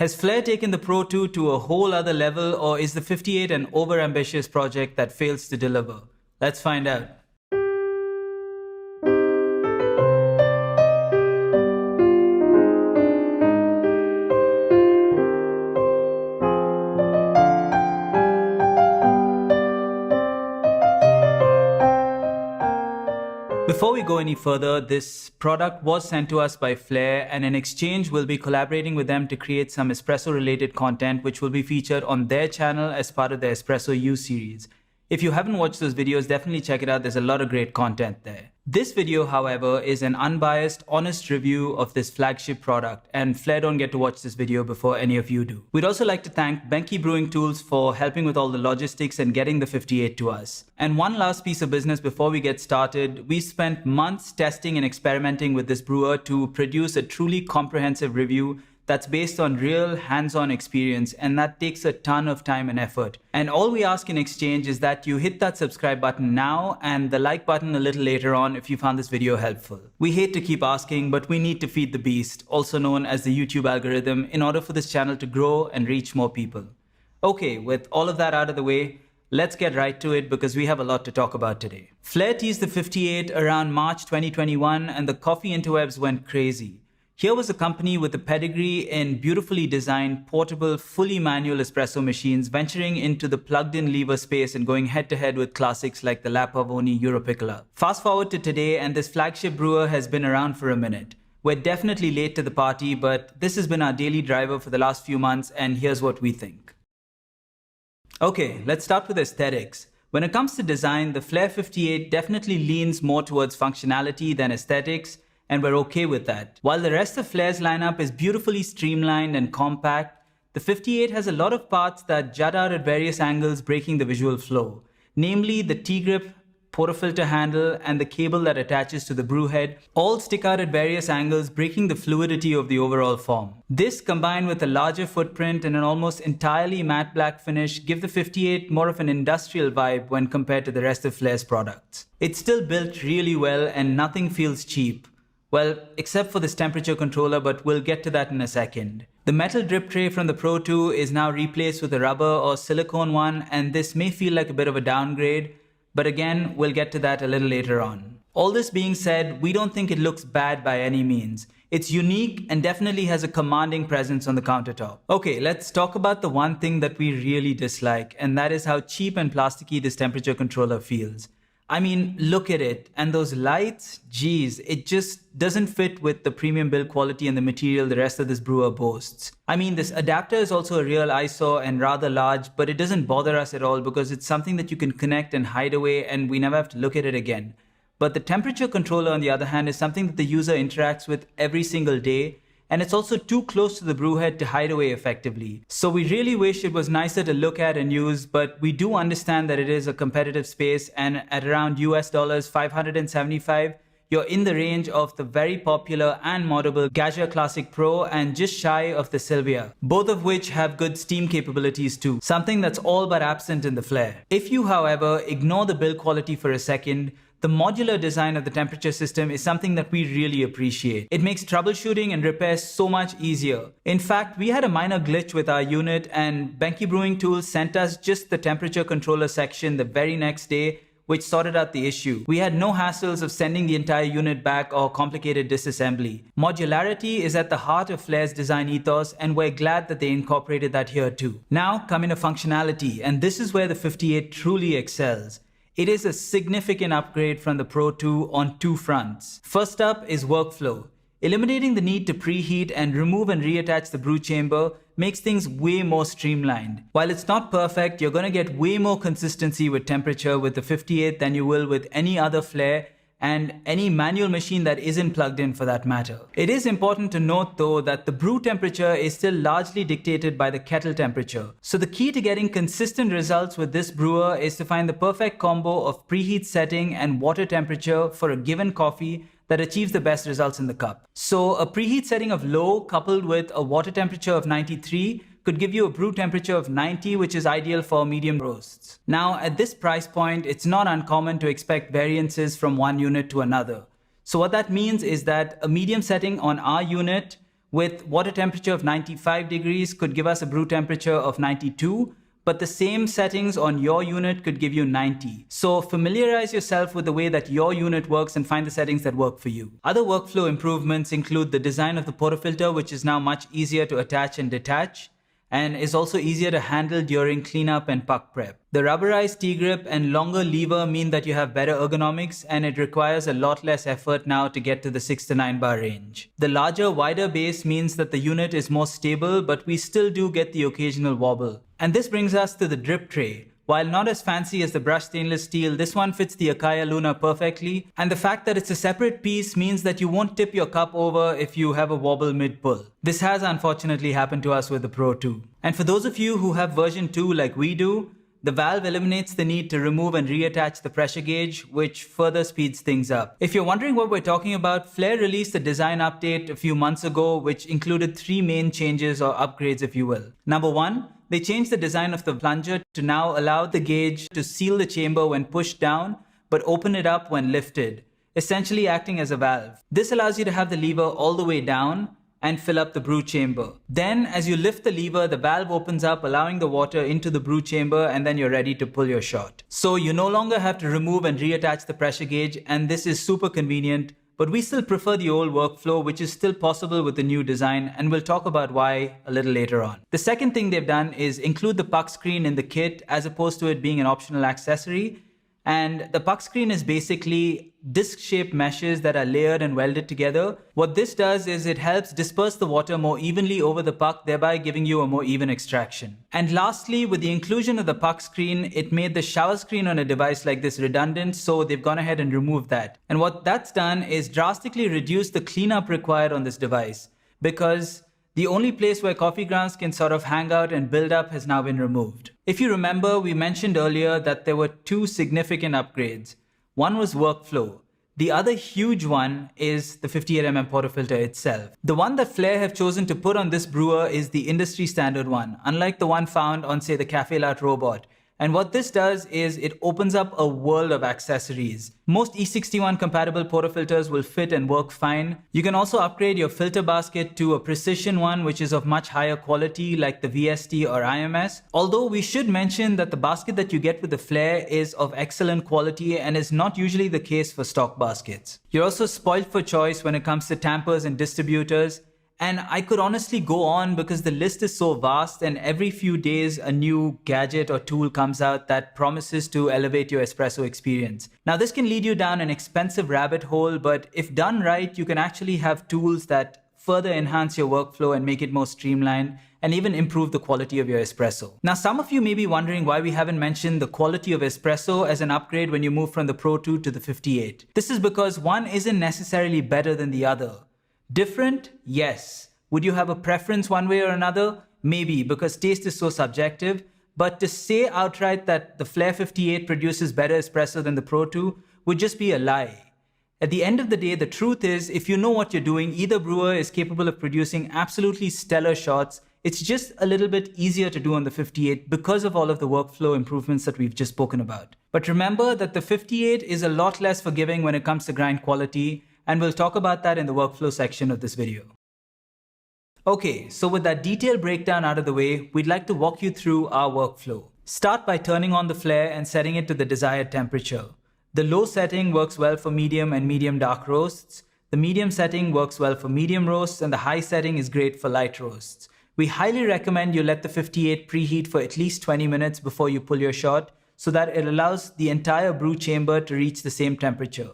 Has Flair taken the Pro 2 to a whole other level, or is the 58 an over-ambitious project that fails to deliver? Let's find out. Before we go any further, this product was sent to us by Flair, and in exchange we'll be collaborating with them to create some Espresso related content which will be featured on their channel as part of the Espresso U series. If you haven't watched those videos, definitely check it out. There's a lot of great content there. This video, however, is an unbiased, honest review of this flagship product, and Flair don't get to watch this video before any of you do. We'd also like to thank Benki Brewing Tools for helping with all the logistics and getting the 58 to us. And one last piece of business before we get started, we spent months testing and experimenting with this brewer to produce a truly comprehensive review that's based on real hands-on experience, and that takes a ton of time and effort. And all we ask in exchange is that you hit that subscribe button now and the like button a little later on if you found this video helpful. We hate to keep asking, but we need to feed the beast, also known as the YouTube algorithm, in order for this channel to grow and reach more people. Okay, with all of that out of the way, let's get right to it because we have a lot to talk about today. Flair teased the 58 around March 2021 and the coffee interwebs went crazy. Here was a company with a pedigree in beautifully designed, portable, fully manual espresso machines venturing into the plugged-in lever space and going head-to-head with classics like the La Pavoni Europiccola. Fast forward to today and this flagship brewer has been around for a minute. We're definitely late to the party, but this has been our daily driver for the last few months, and here's what we think. Okay, let's start with aesthetics. When it comes to design, the Flair 58 definitely leans more towards functionality than aesthetics, and we're okay with that. While the rest of Flair's lineup is beautifully streamlined and compact, the 58 has a lot of parts that jut out at various angles, breaking the visual flow. Namely, the T-grip, portafilter handle, and the cable that attaches to the brew head all stick out at various angles, breaking the fluidity of the overall form. This, combined with a larger footprint and an almost entirely matte black finish, give the 58 more of an industrial vibe when compared to the rest of Flair's products. It's still built really well and nothing feels cheap. Well, except for this temperature controller, but we'll get to that in a second. The metal drip tray from the Pro 2 is now replaced with a rubber or silicone one, and this may feel like a bit of a downgrade, but again, we'll get to that a little later on. All this being said, we don't think it looks bad by any means. It's unique and definitely has a commanding presence on the countertop. Okay, let's talk about the one thing that we really dislike, and that is how cheap and plasticky this temperature controller feels. I mean, look at it, and those lights, geez, it just doesn't fit with the premium build quality and the material the rest of this brewer boasts. I mean, this adapter is also a real eyesore and rather large, but it doesn't bother us at all because it's something that you can connect and hide away and we never have to look at it again. But the temperature controller, on the other hand, is something that the user interacts with every single day, and it's also too close to the brew head to hide away effectively. So we really wish it was nicer to look at and use, but we do understand that it is a competitive space, and at around US dollars 575, you're in the range of the very popular and moddable Gaggia Classic Pro and just shy of the Sylvia, both of which have good steam capabilities too, something that's all but absent in the Flair. If you, however, ignore the build quality for a second, the modular design of the temperature system is something that we really appreciate. It makes troubleshooting and repairs so much easier. In fact, we had a minor glitch with our unit and Benki Brewing Tools sent us just the temperature controller section the very next day, which sorted out the issue. We had no hassles of sending the entire unit back or complicated disassembly. Modularity is at the heart of Flair's design ethos, and we're glad that they incorporated that here too. Now, coming to functionality, and this is where the 58 truly excels. It is a significant upgrade from the Pro 2 on two fronts. First up is workflow. Eliminating the need to preheat and remove and reattach the brew chamber makes things way more streamlined. While it's not perfect, you're going to get way more consistency with temperature with the 58 than you will with any other Flair and any manual machine that isn't plugged in for that matter. It is important to note though that the brew temperature is still largely dictated by the kettle temperature. So the key to getting consistent results with this brewer is to find the perfect combo of preheat setting and water temperature for a given coffee that achieves the best results in the cup. So a preheat setting of low coupled with a water temperature of 93 could give you a brew temperature of 90, which is ideal for medium roasts. Now, at this price point, it's not uncommon to expect variances from one unit to another. So what that means is that a medium setting on our unit with water temperature of 95 degrees could give us a brew temperature of 92, but the same settings on your unit could give you 90. So familiarize yourself with the way that your unit works and find the settings that work for you. Other workflow improvements include the design of the portafilter, which is now much easier to attach and detach, and is also easier to handle during cleanup and puck prep. The rubberized T-grip and longer lever mean that you have better ergonomics, and it requires a lot less effort now to get to the 6 to 9 bar range. The larger, wider base means that the unit is more stable, but we still do get the occasional wobble. And this brings us to the drip tray. While not as fancy as the brushed stainless steel, this one fits the Akaya Luna perfectly, and the fact that it's a separate piece means that you won't tip your cup over if you have a wobble mid-pull. This has unfortunately happened to us with the Pro 2. And for those of you who have version 2 like we do, the valve eliminates the need to remove and reattach the pressure gauge, which further speeds things up. If you're wondering what we're talking about, Flair released a design update a few months ago, which included 3 main changes or upgrades, if you will. Number 1, they changed the design of the plunger to now allow the gauge to seal the chamber when pushed down, but open it up when lifted, essentially acting as a valve. This allows you to have the lever all the way down and fill up the brew chamber. Then, as you lift the lever, the valve opens up, allowing the water into the brew chamber, and then you're ready to pull your shot. So you no longer have to remove and reattach the pressure gauge, and this is super convenient. But we still prefer the old workflow, which is still possible with the new design, and we'll talk about why a little later on. The second thing they've done is include the puck screen in the kit as opposed to it being an optional accessory. And the puck screen is basically disc-shaped meshes that are layered and welded together. What this does is it helps disperse the water more evenly over the puck, thereby giving you a more even extraction. And lastly, with the inclusion of the puck screen, it made the shower screen on a device like this redundant, so they've gone ahead and removed that. And what that's done is drastically reduce the cleanup required on this device, because the only place where coffee grounds can sort of hang out and build up has now been removed. If you remember, we mentioned earlier that there were 2 significant upgrades. One was workflow. The other huge one is the 58mm portafilter itself. The one that Flair have chosen to put on this brewer is the industry standard one, unlike the one found on, say, the Cafe Latte Robot. And what this does is it opens up a world of accessories. Most E61 compatible portafilters will fit and work fine. You can also upgrade your filter basket to a precision one, which is of much higher quality, like the VST or IMS. Although we should mention that the basket that you get with the Flair is of excellent quality and is not usually the case for stock baskets. You're also spoiled for choice when it comes to tampers and distributors. And I could honestly go on because the list is so vast, and every few days a new gadget or tool comes out that promises to elevate your espresso experience. Now this can lead you down an expensive rabbit hole, but if done right, you can actually have tools that further enhance your workflow and make it more streamlined and even improve the quality of your espresso. Now some of you may be wondering why we haven't mentioned the quality of espresso as an upgrade when you move from the Pro 2 to the 58. This is because one isn't necessarily better than the other. Different? Yes. Would you have a preference one way or another? Maybe, because taste is so subjective. But to say outright that the Flair 58 produces better espresso than the Pro 2 would just be a lie. At the end of the day, the truth is, if you know what you're doing, either brewer is capable of producing absolutely stellar shots. It's just a little bit easier to do on the 58 because of all of the workflow improvements that we've just spoken about. But remember that the 58 is a lot less forgiving when it comes to grind quality, and we'll talk about that in the workflow section of this video. Okay, so with that detailed breakdown out of the way, we'd like to walk you through our workflow. Start by turning on the Flair and setting it to the desired temperature. The low setting works well for medium and medium dark roasts. The medium setting works well for medium roasts, and the high setting is great for light roasts. We highly recommend you let the 58 preheat for at least 20 minutes before you pull your shot, so that it allows the entire brew chamber to reach the same temperature.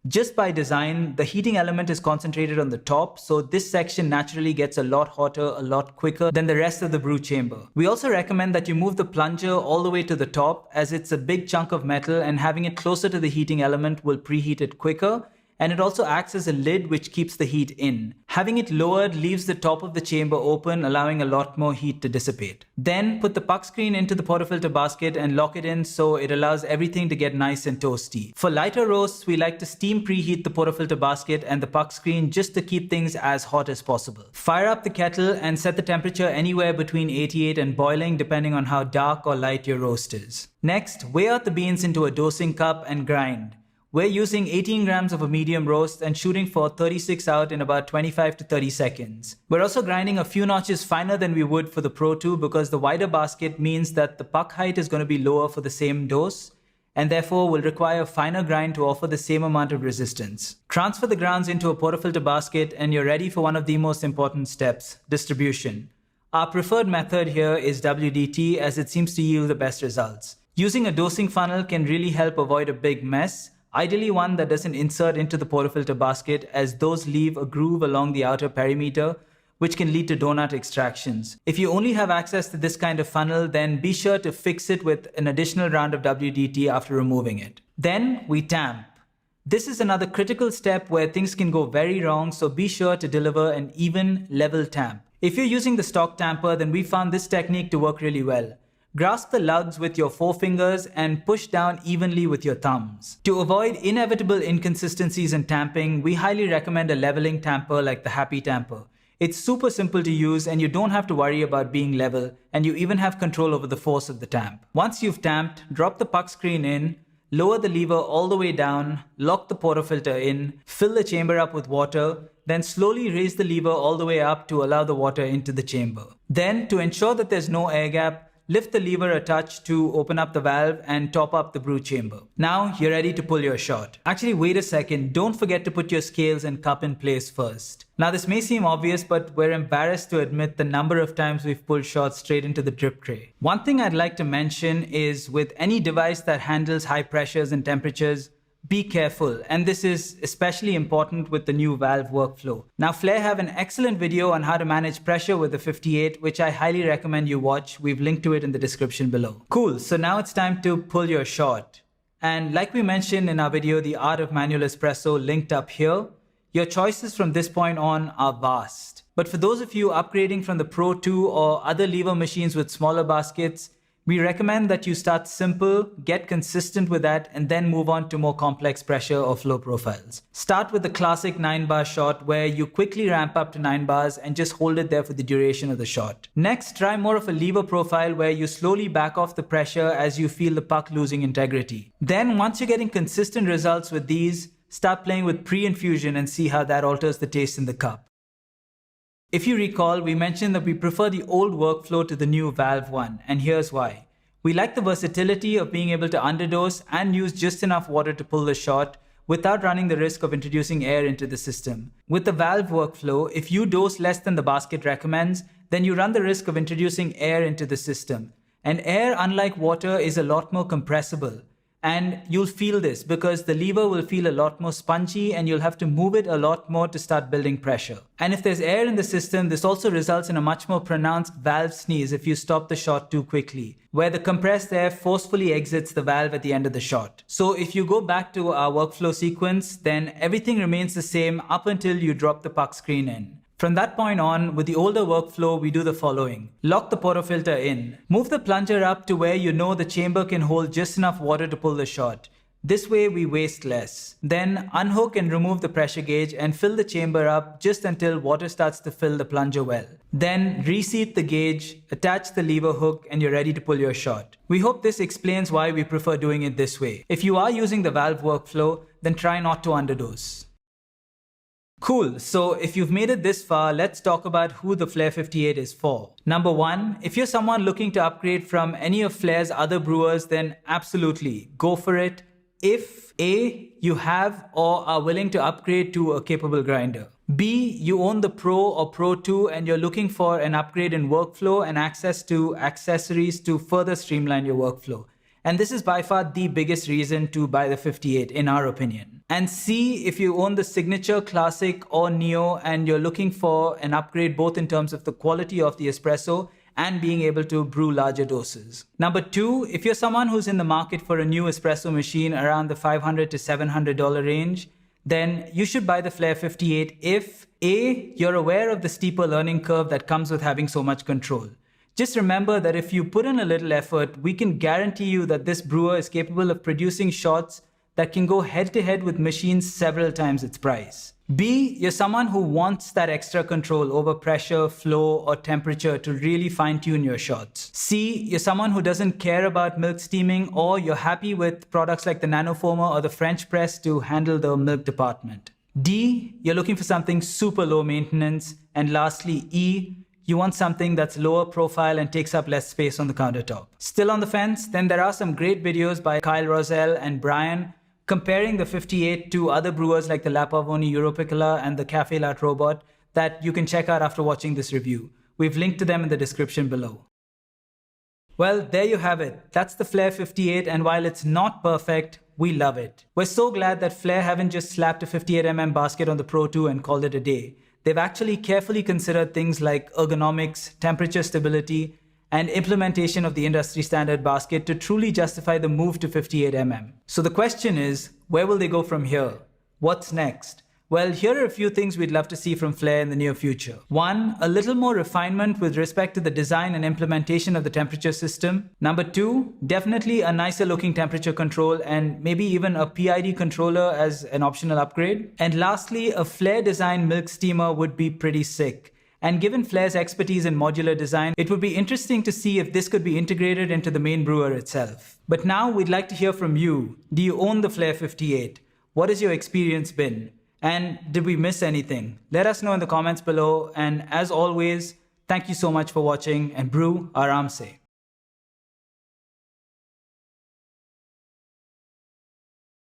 Just by design, the heating element is concentrated on the top, so this section naturally gets a lot hotter a lot quicker than the rest of the brew chamber. We also recommend that you move the plunger all the way to the top, as it's a big chunk of metal, and having it closer to the heating element will preheat it quicker, and it also acts as a lid which keeps the heat in. Having it lowered leaves the top of the chamber open, allowing a lot more heat to dissipate. Then put the puck screen into the portafilter basket and lock it in so it allows everything to get nice and toasty. For lighter roasts, we like to steam preheat the portafilter basket and the puck screen just to keep things as hot as possible. Fire up the kettle and set the temperature anywhere between 88 and boiling, depending on how dark or light your roast is. Next, weigh out the beans into a dosing cup and grind. We're using 18 grams of a medium roast and shooting for 36 out in about 25 to 30 seconds. We're also grinding a few notches finer than we would for the Pro 2 because the wider basket means that the puck height is going to be lower for the same dose, and therefore will require a finer grind to offer the same amount of resistance. Transfer the grounds into a portafilter basket and you're ready for one of the most important steps, distribution. Our preferred method here is WDT as it seems to yield the best results. Using a dosing funnel can really help avoid a big mess, ideally one that doesn't insert into the portafilter basket as those leave a groove along the outer perimeter, which can lead to donut extractions. If you only have access to this kind of funnel, then be sure to fix it with an additional round of WDT after removing it. Then we tamp. This is another critical step where things can go very wrong, so be sure to deliver an even, level tamp. If you're using the stock tamper, then we found this technique to work really well. Grasp the lugs with your forefingers and push down evenly with your thumbs. To avoid inevitable inconsistencies in tamping, we highly recommend a leveling tamper like the Happy Tamper. It's super simple to use and you don't have to worry about being level, and you even have control over the force of the tamp. Once you've tamped, drop the puck screen in, lower the lever all the way down, lock the portafilter in, fill the chamber up with water, then slowly raise the lever all the way up to allow the water into the chamber. Then, to ensure that there's no air gap, lift the lever a touch to open up the valve and top up the brew chamber. Now you're ready to pull your shot. Actually, wait a second, don't forget to put your scales and cup in place first. Now this may seem obvious, but we're embarrassed to admit the number of times we've pulled shots straight into the drip tray. One thing I'd like to mention is with any device that handles high pressures and temperatures, be careful, and this is especially important with the new valve workflow. Now Flair have an excellent video on how to manage pressure with the 58, which I highly recommend you watch. We've linked to it in the description below. Cool, so now it's time to pull your shot. And like we mentioned in our video, The Art of Manual Espresso, linked up here, your choices from this point on are vast. But for those of you upgrading from the Pro 2 or other lever machines with smaller baskets, we recommend that you start simple, get consistent with that, and then move on to more complex pressure or flow profiles. Start with the classic 9-bar shot where you quickly ramp up to 9 bars and just hold it there for the duration of the shot. Next, try more of a lever profile where you slowly back off the pressure as you feel the puck losing integrity. Then, once you're getting consistent results with these, start playing with pre-infusion and see how that alters the taste in the cup. If you recall, we mentioned that we prefer the old workflow to the new valve one, and here's why. We like the versatility of being able to underdose and use just enough water to pull the shot without running the risk of introducing air into the system. With the valve workflow, if you dose less than the basket recommends, then you run the risk of introducing air into the system. And air, unlike water, is a lot more compressible. And you'll feel this because the lever will feel a lot more spongy and you'll have to move it a lot more to start building pressure. And if there's air in the system, this also results in a much more pronounced valve sneeze if you stop the shot too quickly, where the compressed air forcefully exits the valve at the end of the shot. So if you go back to our workflow sequence, then everything remains the same up until you drop the puck screen in. From that point on, with the older workflow, we do the following. Lock the portafilter in. Move the plunger up to where you know the chamber can hold just enough water to pull the shot. This way we waste less. Then unhook and remove the pressure gauge and fill the chamber up just until water starts to fill the plunger well. Then reseat the gauge, attach the lever hook, and you're ready to pull your shot. We hope this explains why we prefer doing it this way. If you are using the valve workflow, then try not to underdose. Cool, so if you've made it this far, let's talk about who the Flair 58 is for. Number one, if you're someone looking to upgrade from any of Flair's other brewers, then absolutely, go for it. If A, you have or are willing to upgrade to a capable grinder. B, you own the Pro or Pro 2 and you're looking for an upgrade in workflow and access to accessories to further streamline your workflow. And this is by far the biggest reason to buy the 58 in our opinion. And C, if you own the Signature, Classic or Neo and you're looking for an upgrade both in terms of the quality of the espresso and being able to brew larger doses. Number two, if you're someone who's in the market for a new espresso machine around the $500 to $700 range, then you should buy the Flair 58 if A, you're aware of the steeper learning curve that comes with having so much control. Just remember that if you put in a little effort, we can guarantee you that this brewer is capable of producing shots that can go head-to-head with machines several times its price. B, you're someone who wants that extra control over pressure, flow, or temperature to really fine-tune your shots. C, you're someone who doesn't care about milk steaming, or you're happy with products like the nanofoamer or the French press to handle the milk department. D, you're looking for something super low maintenance. And lastly, E, you want something that's lower profile and takes up less space on the countertop. Still on the fence? Then there are some great videos by Kyle Rosell and Brian comparing the 58 to other brewers like the La Pavoni Europiccola and the Cafe Latte Robot that you can check out after watching this review. We've linked to them in the description below. Well, there you have it. That's the Flair 58, and while it's not perfect, we love it. We're so glad that Flair haven't just slapped a 58mm basket on the Pro 2 and called it a day. They've actually carefully considered things like ergonomics, temperature stability, and implementation of the industry standard basket to truly justify the move to 58mm. So the question is, where will they go from here? What's next? Well, here are a few things we'd love to see from Flair in the near future. 1, a little more refinement with respect to the design and implementation of the temperature system. 2, definitely a nicer looking temperature control and maybe even a PID controller as an optional upgrade. And lastly, a Flair designed milk steamer would be pretty sick. And given Flair's expertise in modular design, it would be interesting to see if this could be integrated into the main brewer itself. But now we'd like to hear from you. Do you own the Flair 58? What has your experience been? And did we miss anything? Let us know in the comments below. And as always, thank you so much for watching, and brew ARAMSE.